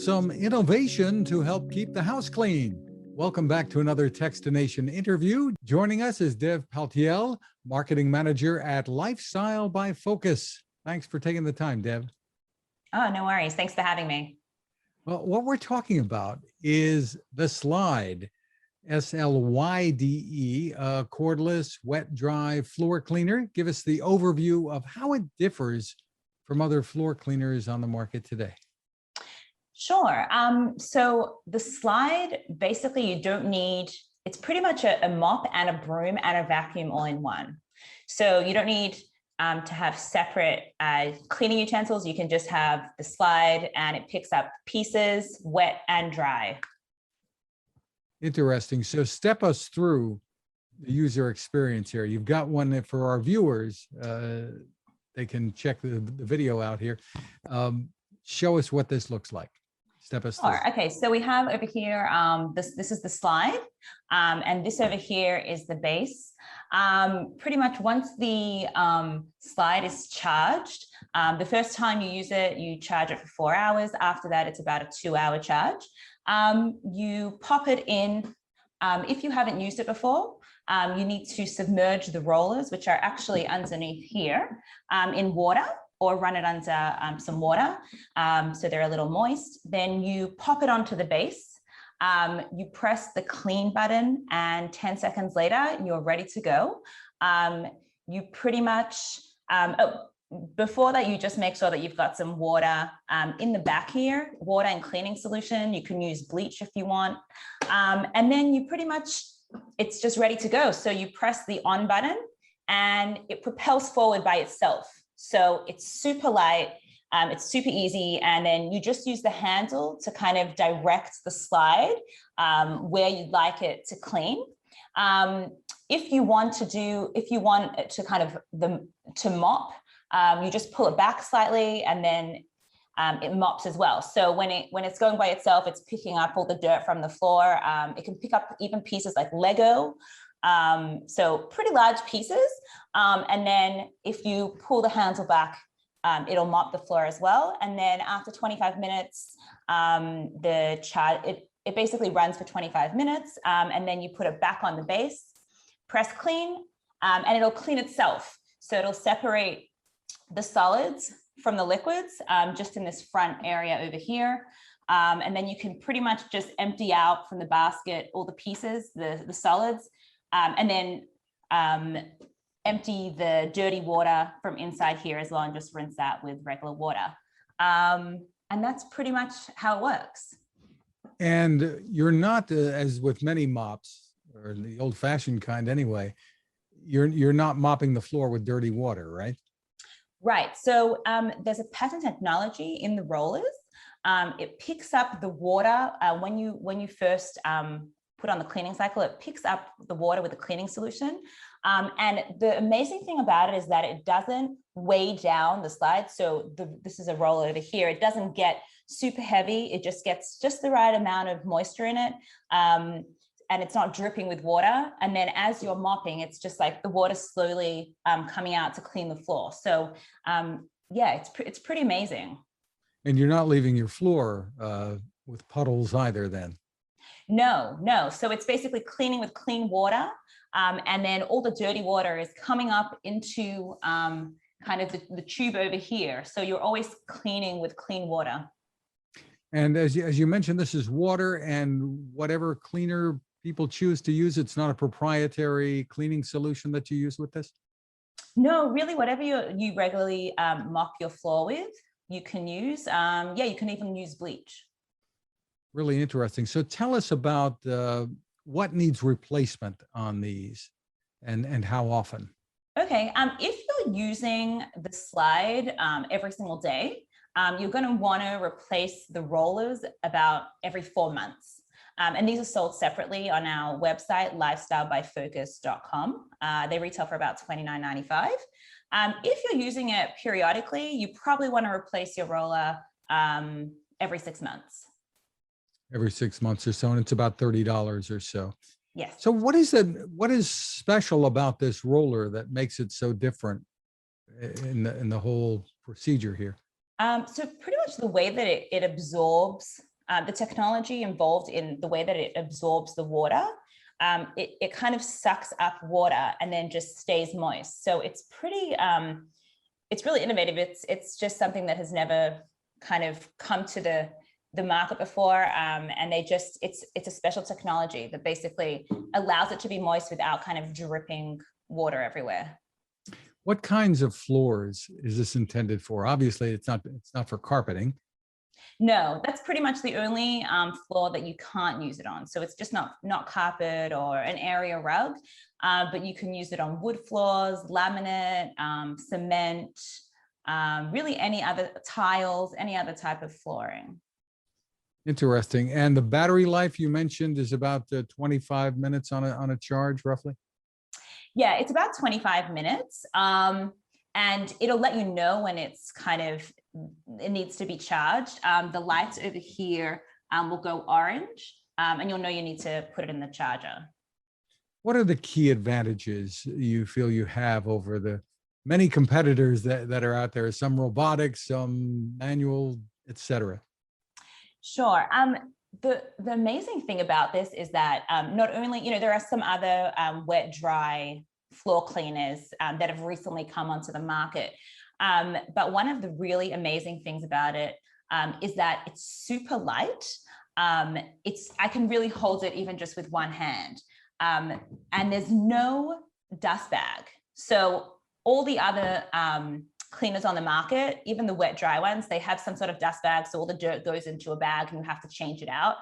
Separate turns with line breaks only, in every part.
some innovation to help keep the house clean. Welcome back to another Techstination interview. Joining us is Dev Paltiel, Marketing Manager at Lifestyle by Focus. Thanks for taking the time, Dev.
Oh, no worries. Thanks for having me.
Well, what we're talking about is the Slyde, Slyde, cordless, wet, dry floor cleaner. Give us the overview of how it differs from other floor cleaners on the market today.
Sure. So the Slyde, basically you don't need, it's pretty much a mop and a broom and a vacuum all in one. So you don't need to have separate cleaning utensils. You can just have the Slyde and it picks up pieces, wet and dry.
Interesting. So step us through the user experience here. You've got one that for our viewers, they can check the video out here. Show us what this looks like. Step us through.
Okay, so we have over here, this is the Slyde, and this over here is the base. Pretty much once the Slyde is charged, the first time you use it, you charge it for 4 hours. After that, it's about a 2-hour charge. You pop it in. If you haven't used it before, you need to submerge the rollers, which are actually underneath here, in water, or run it under some water, so they're a little moist. Then you pop it onto the base. You press the clean button, and 10 seconds later, you're ready to go. You pretty much, before that, you just make sure that you've got some water in the back here, water and cleaning solution. You can use bleach if you want. And then you pretty much, it's just ready to go. So you press the on button and it propels forward by itself. So it's super light, it's super easy. And then you just use the handle to kind of direct the Slyde where you'd like it to clean. If you want it to kind of to mop, you just pull it back slightly and then it mops as well. So when it's going by itself, it's picking up all the dirt from the floor. It can pick up even pieces like Lego. So pretty large pieces. And then if you pull the handle back, it'll mop the floor as well. And then after 25 minutes, it basically runs for 25 minutes. And then you put it back on the base, press clean, and it'll clean itself. So it'll separate the solids from the liquids, just in this front area over here. And then you can pretty much just empty out from the basket all the pieces, the solids, and then empty the dirty water from inside here as well, and just rinse that with regular water. And that's pretty much how it works.
And you're not, as with many mops, or the old-fashioned kind anyway, you're not mopping the floor with dirty water, right? Right.
So there's a patent technology in the rollers. It picks up the water when you first put on the cleaning cycle. It picks up the water with a cleaning solution. And the amazing thing about it is that it doesn't weigh down the Slyde. So this is a roller over here. It doesn't get super heavy. It just gets just the right amount of moisture in it. And it's not dripping with water. And then as you're mopping, it's just like the water slowly coming out to clean the floor. So yeah, it's pretty amazing.
And you're not leaving your floor with puddles either then?
No. So it's basically cleaning with clean water. And then all the dirty water is coming up into kind of the tube over here. So you're always cleaning with clean water.
And as you mentioned, this is water and whatever cleaner people choose to use. It's not a proprietary cleaning solution that you use with this?
No, really, whatever you regularly mop your floor with, you can use. Yeah, you can even use bleach.
Really interesting. So tell us about what needs replacement on these and how often?
Okay, if you're using the Slyde every single day, you're going to want to replace the rollers about every 4 months. And these are sold separately on our website, lifestylebyfocus.com. They retail for about $29.95. If you're using it periodically, you probably want to replace your roller every 6 months.
Every 6 months or so, and it's about $30 or so.
Yes.
So what is special about this roller that makes it so different in the whole procedure here?
So pretty much the way that it absorbs the technology involved in the way that it absorbs the water, it kind of sucks up water and then just stays moist. So it's pretty, it's really innovative. It's just something that has never kind of come to the market before, and it's a special technology that basically allows it to be moist without kind of dripping water everywhere.
What kinds of floors is this intended for? Obviously, it's not for carpeting.
No, that's pretty much the only floor that you can't use it on. So it's just not carpet or an area rug, but you can use it on wood floors, laminate, cement, really any other tiles, any other type of flooring.
Interesting. And the battery life you mentioned is about 25 minutes on a charge, roughly?
Yeah, it's about 25 minutes. And it'll let you know when it's it needs to be charged. The lights over here will go orange, and you'll know you need to put it in the charger.
What are the key advantages you feel you have over the many competitors that are out there? Some robotics, some manual, et cetera.
Sure. The amazing thing about this is that not only, there are some other wet, dry floor cleaners that have recently come onto the market. But one of the really amazing things about it is that it's super light. I can really hold it even just with one hand. And there's no dust bag. So all the other cleaners on the market, even the wet, dry ones, they have some sort of dust bag. So all the dirt goes into a bag and you have to change it out.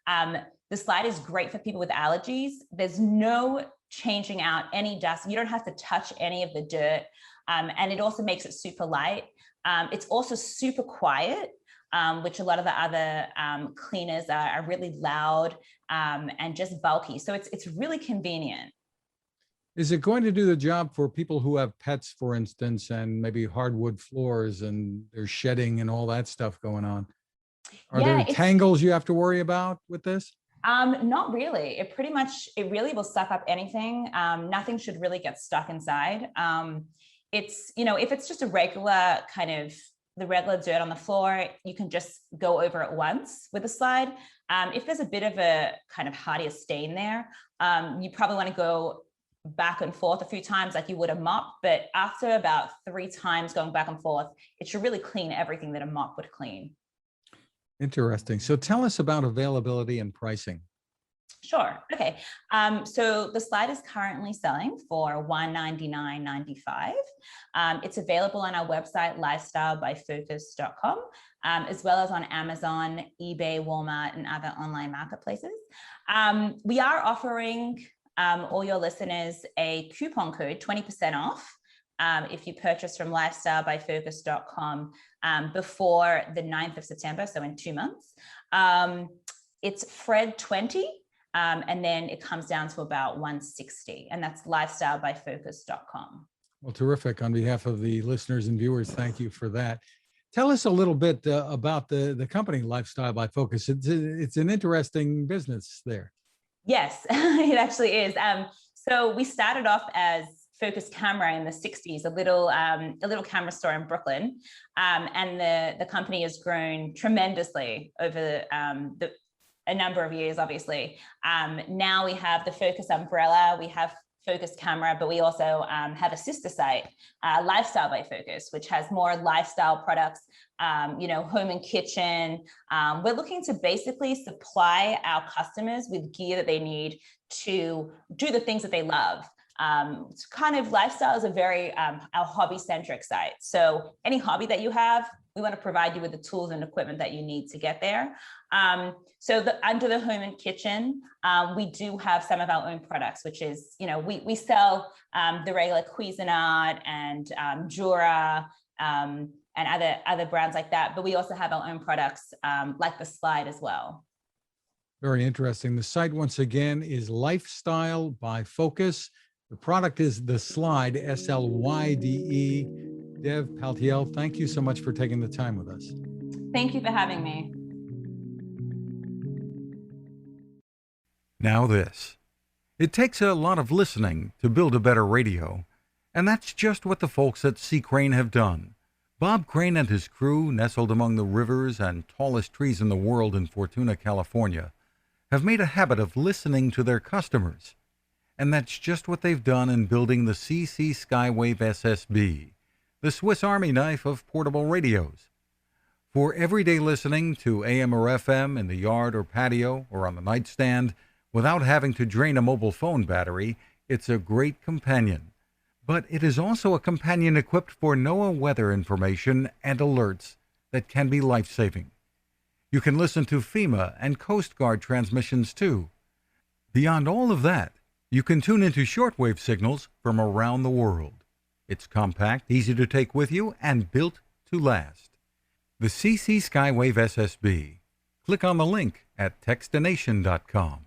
The Slyde is great for people with allergies. There's no changing out any dust. You don't have to touch any of the dirt. And it also makes it super light. It's also super quiet, which a lot of the other cleaners are really loud and just bulky. So it's really convenient.
Is it going to do the job for people who have pets, for instance, and maybe hardwood floors and there's shedding and all that stuff going on? Are there tangles you have to worry about with this?
Not really. It really will suck up anything. Nothing should really get stuck inside. If it's just a regular the regular dirt on the floor, you can just go over it once with a Slyde. If there's a bit of a kind of hardier stain there, you probably want to go back and forth a few times like you would a mop, but after about 3 times going back and forth, it should really clean everything that a mop would clean.
Interesting. So tell us about availability and pricing.
Sure. Okay. So the Slyde is currently selling for $199.95. It's available on our website, lifestylebyfocus.com, as well as on Amazon, eBay, Walmart, and other online marketplaces. We are offering all your listeners a coupon code, 20% off, if you purchase from lifestylebyfocus.com before the 9th of September, so in 2 months. It's Fred20, and then it comes down to about $160, and that's lifestylebyfocus.com.
Well, terrific. On behalf of the listeners and viewers, thank you for that. Tell us a little bit about the company Lifestyle by Focus. It's an interesting business there. Yes,
it actually is. So we started off as Focus Camera in the 60s, a little camera store in Brooklyn. And the company has grown tremendously over a number of years, obviously. Now we have the Focus umbrella, we have Focus Camera, but we also have a sister site, Lifestyle by Focus, which has more lifestyle products, home and kitchen. We're looking to basically supply our customers with gear that they need to do the things that they love. It's kind of lifestyle is a very our hobby-centric site. So any hobby that you have, we want to provide you with the tools and equipment that you need to get there. So under the home and kitchen, we do have some of our own products, which is, we sell the regular Cuisinart and Jura and other brands like that. But we also have our own products like the Slyde as well.
Very interesting. The site, once again, is Lifestyle by Focus. The product is the Slyde, Slyde. Dev Paltiel, thank you so much for taking the time with us.
Thank you for having me.
Now this. It takes a lot of listening to build a better radio, and that's just what the folks at C. Crane have done. Bob Crane and his crew, nestled among the rivers and tallest trees in the world in Fortuna, California, have made a habit of listening to their customers. And that's just what they've done in building the CC Skywave SSB, the Swiss Army knife of portable radios. For everyday listening to AM or FM in the yard or patio or on the nightstand without having to drain a mobile phone battery, it's a great companion. But it is also a companion equipped for NOAA weather information and alerts that can be life-saving. You can listen to FEMA and Coast Guard transmissions too. Beyond all of that, you can tune into shortwave signals from around the world. It's compact, easy to take with you, and built to last. The CC Skywave SSB. Click on the link at Techstination.com.